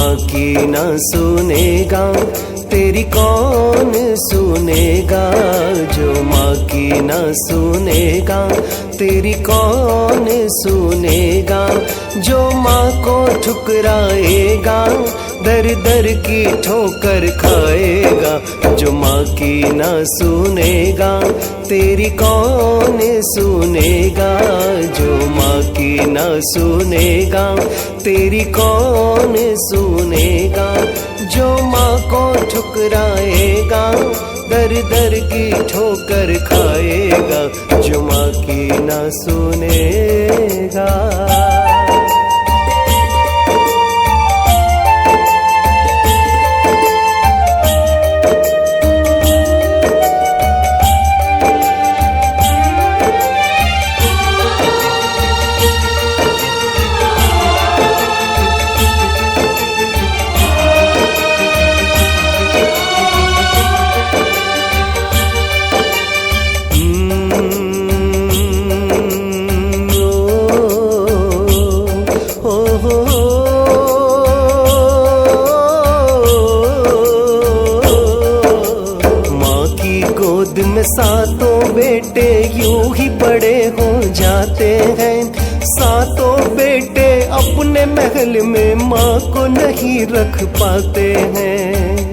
माँ की ना सुनेगा तेरी कौन सुनेगा। जो माँ की ना सुनेगा तेरी कौन सुनेगा। जो माँ को ठुकराएगा दर दर की ठोकर खाएगा। जो माँ की ना सुनेगा तेरी कौन सुनेगा। जो माँ की ना सुनेगा तेरी कौन सुनेगा। जो माँ को ठुकराएगा दर दर की ठोकर खाएगा। जो माँ की ना सुनेगा। गोद में सातों बेटे यूं ही बड़े हो जाते हैं। सातों बेटे अपने महल में माँ को नहीं रख पाते हैं।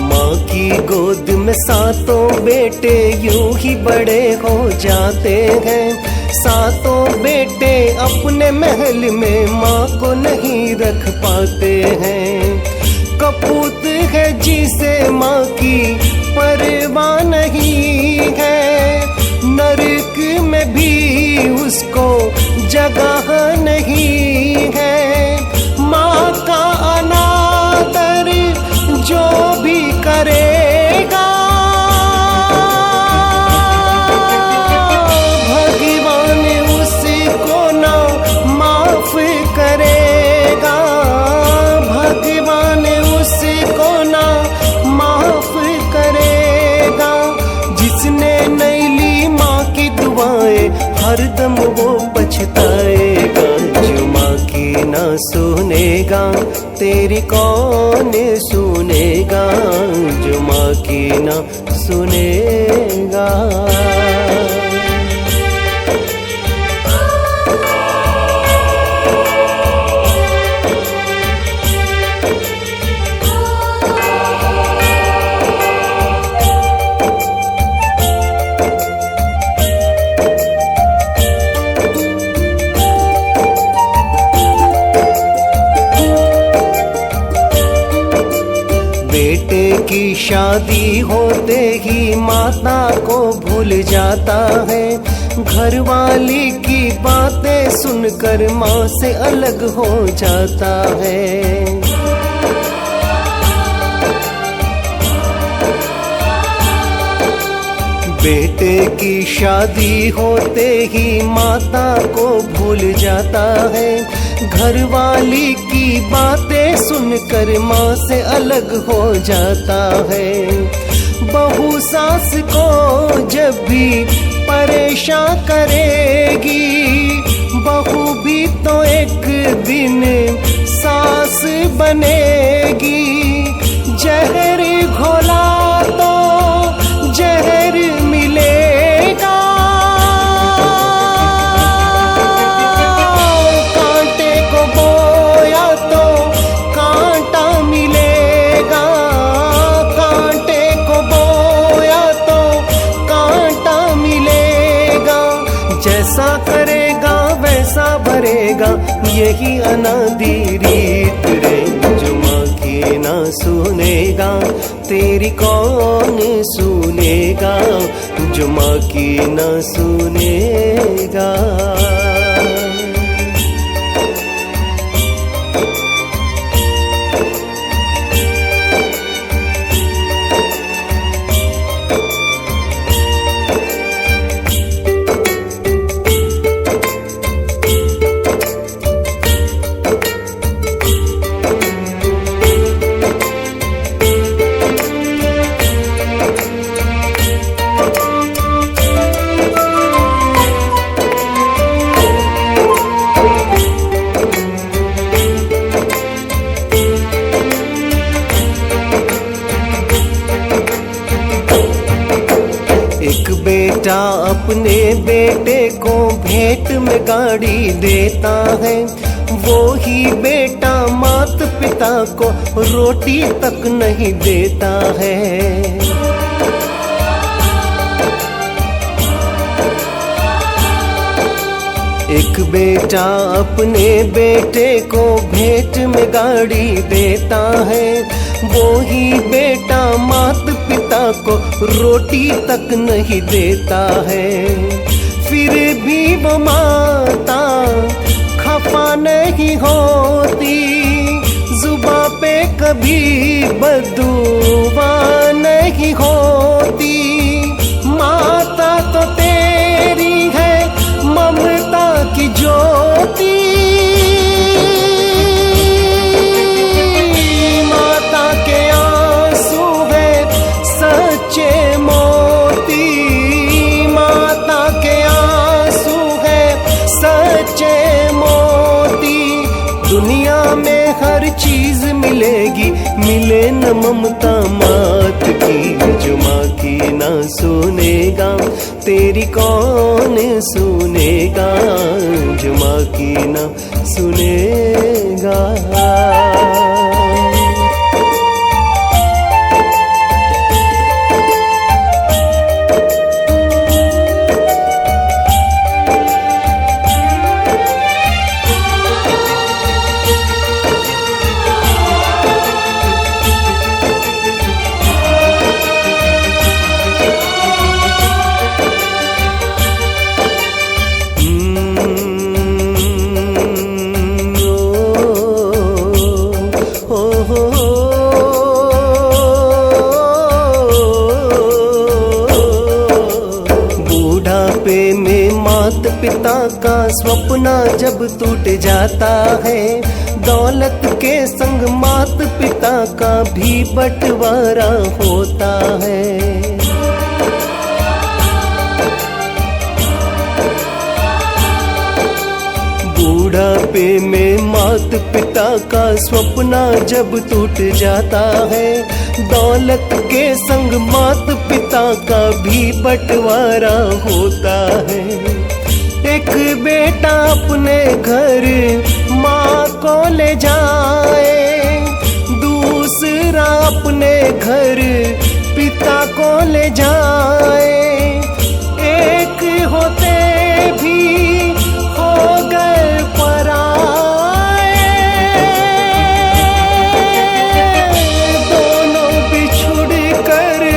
माँ की गोद में सातों बेटे यूं ही बड़े हो जाते हैं। सातों बेटे अपने महल में माँ को नहीं रख पाते हैं। कपूत है जिसे माँ की परवाह नहीं है। नरक में भी उसको जगह नहीं है। माँ का अनादर जो भी करेगा करेगा। भगवान उसको ना माफ करेगा। जिसने नहीं ली माँ की दुआएं हरदम वो पछताएगा। जो माँ की ना सुनेगा तेरी कौन सुनेगा। जो माँ की ना सुनेगा। बेटे की शादी होते ही माता को भूल जाता है। घरवाली की बातें सुनकर माँ से अलग हो जाता है। बेटे की शादी होते ही माता को भूल जाता है। घरवाली की बातें सुनकर माँ से अलग हो जाता है। बहू सास को जब भी परेशान करेगी बहू भी तो एक दिन सास बनेगी। जहर घोला तो जहर मिलेगा। कांटे को बोया तो कांटा मिलेगा। कांटे को बोया तो कांटा मिलेगा। जैसा करेगा वैसा भरेगा यही अनादि रीत रे। जो माँ की ना सुनेगा तेरी कौन सुनेगा। जो माँ की ना सुनेगा। अपने बेटे को भेंट में गाड़ी देता है, वो ही बेटा मात पिता को रोटी तक नहीं देता है। एक बेटा अपने बेटे को भेंट में गाड़ी देता है, वो ही बेटा मात पिता को रोटी तक नहीं देता है। फिर भी वो माता खफा नहीं होती, जुबां पे कभी बददुआ नहीं होती। माता तो तेरी है ममता की ज्योति, माता के आंसू है सच्चे मोती, माता के आंसू है सच्चे मोती। दुनिया में हर चीज मिलेगी, मिले न ममता मात की, जो माँ की ना सुनेगा तेरी कौन सुनेगा, जो माँ की ना सुनेगा। बुढ़ापे में मात पिता का सपना जब टूट जाता है, दौलत के संग मात पिता का भी बंटवारा होता है। बुढ़ापे में मात पिता का सपना जब टूट जाता है, दौलत के संग मात पिता का भी बंटवारा होता है। एक बेटा अपने घर माँ को ले जाए, दूसरा अपने घर पिता को ले जाए, एक होते भी हो गए पराए, दोनों बिछुड़ कर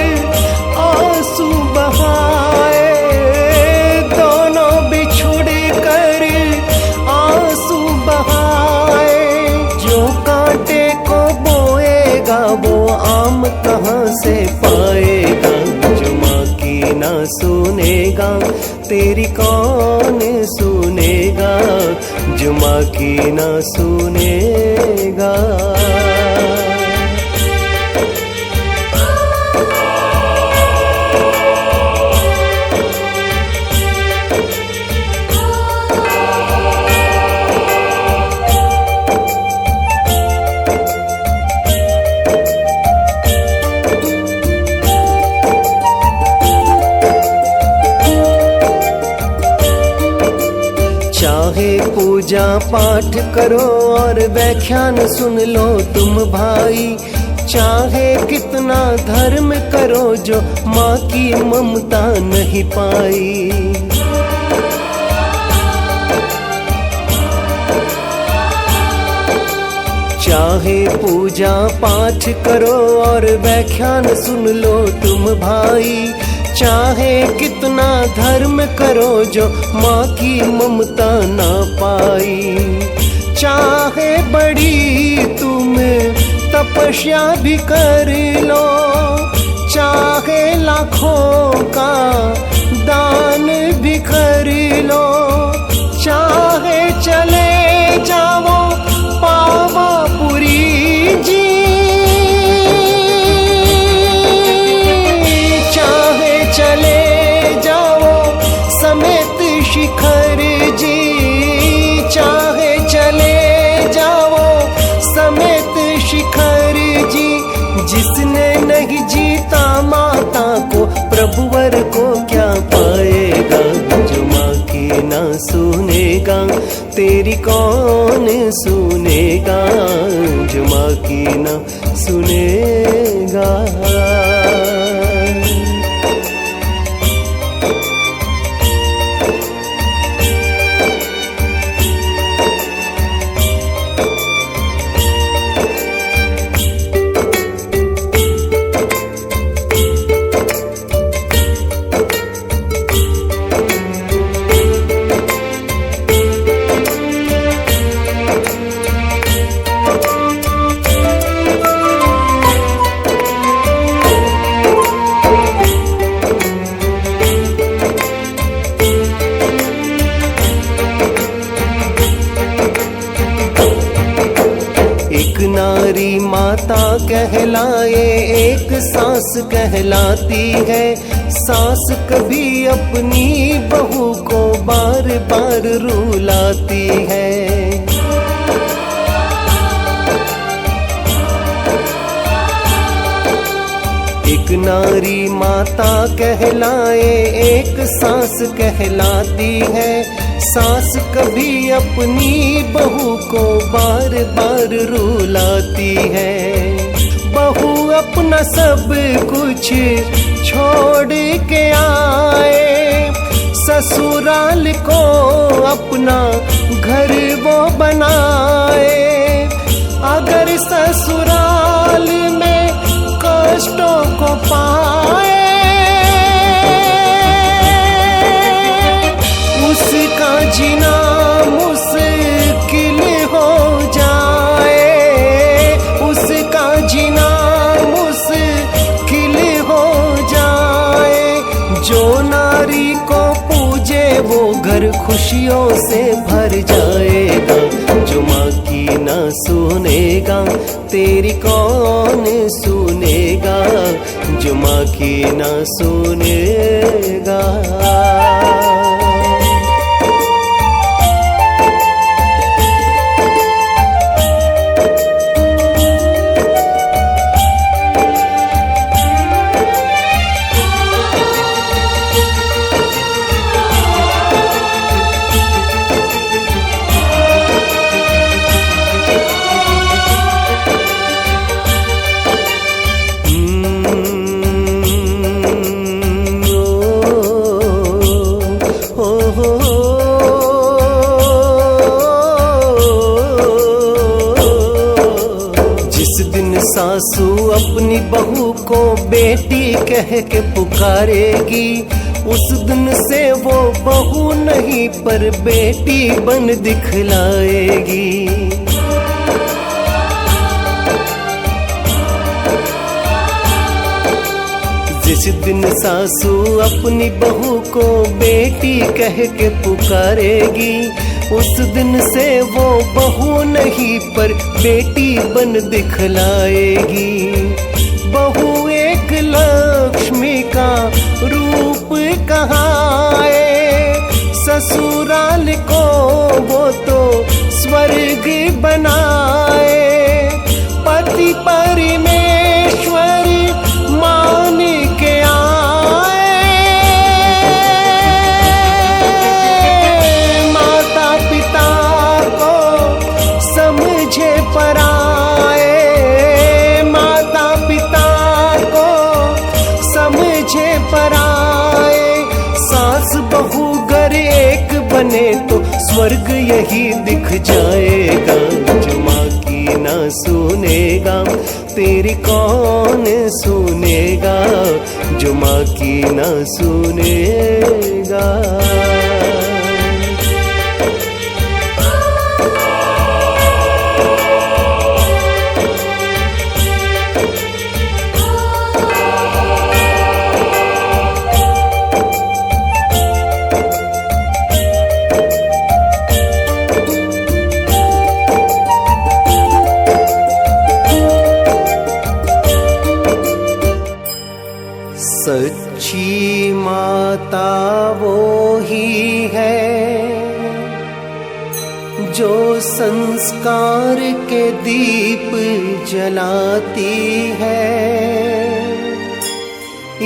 आंसू बहाए, दोनों बिछुड़ कर आंसू बहाए। जो कांटे को बोएगा वो आम कहाँ से पाएगा, जो माँ की ना सुनेगा तेरी कौन सुनेगा, जो माँ की ना सुनेगा। चाहे पूजा पाठ करो और व्याख्यान सुन लो तुम भाई, चाहे कितना धर्म करो जो माँ की ममता नहीं पाई। चाहे पूजा पाठ करो और व्याख्यान सुन लो तुम भाई, चाहे कितना धर्म करो जो माँ की ममता ना पाई। चाहे बड़ी तुम तपस्या भी कर लो, चाहे लाखों का दान भी कर लो, चाहे चले जाओ पावापुरी जी, चाहे चले जाओ समेत शिखर जी, चाहे चले जाओ समेत शिखर जी। जिसने नहीं जीता माता को प्रभुवर को क्या सुनेगा, तेरी कौन सुनेगा, जो माँ की ना सुनेगा। नारी माता कहलाए, एक सास कहलाती है। सास कभी अपनी बहू को बार बार रुलाती है। एक नारी माता कहलाए, एक सास कहलाती है। सास कभी अपनी बहू को बार बार रुलाती है। बहू अपना सब कुछ छोड़ के आए, ससुराल को अपना घर वो बनाए। अगर ससुराल में कष्टों को पाए, उसका जीना मुश्किल हो जाए, उसका जीना मुश्किल हो जाए। जो नारी को पूजे वो घर खुशियों से भर जाएगा, जो माँ की ना सुनेगा, तेरी कौन सुनेगा, जो माँ की ना सुनेगा। सासू अपनी बहू को बेटी कह के पुकारेगी, उस दिन से वो बहू नहीं पर बेटी बन दिखलाएगी। जिस दिन सासू अपनी बहू को बेटी कह के पुकारेगी, उस दिन से वो बहू नहीं पर बेटी बन दिखलाएगी। बहू एक लक्ष्मी का रूप कहाए, ससुराल को वो तो स्वर्ग बनाए। पति परमेश्वर मान के आए, माता पिता को समझे पराए, माता पिता को समझे पराए। सास बहू घर एक बने तो स्वर्ग यही दिख जाएगा, जो माँ की ना सुनेगा, तेरी कौन सुनेगा, जो माँ की ना सुनेगा। सच्ची माता वो ही है जो संस्कार के दीप जलाती है।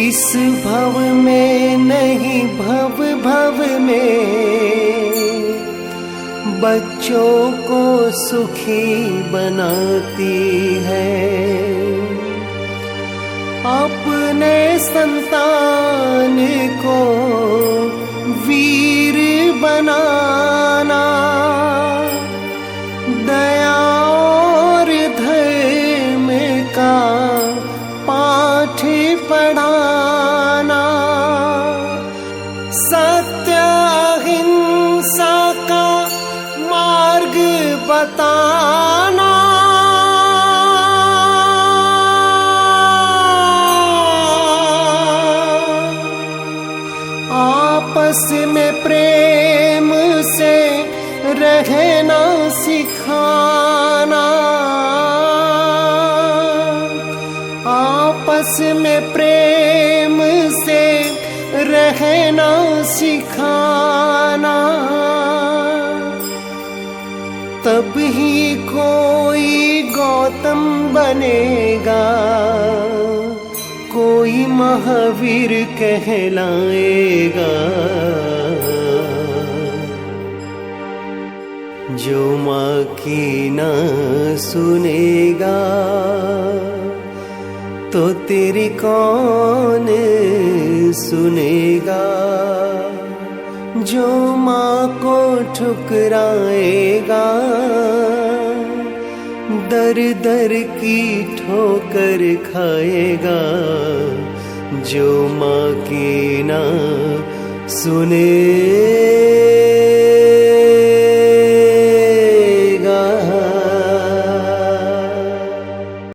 इस भव में नहीं भव भव में बच्चों को सुखी बनाती है। अपने संतान को वीर बनाना, दया और धर्म का पाठ पढ़ाना, सत्य अहिंसा का मार्ग बताना, आपस में प्रेम से रहना सिखाना, आपस में प्रेम से रहना सिखाना। तब ही कोई गौतम बनेगा, कोई महावीर कहलाएगा। जो माँ की ना सुनेगा तो तेरी कौन सुनेगा। जो माँ को ठुकराएगा, दर दर की ठोकर खाएगा। जो माँ की ना सुने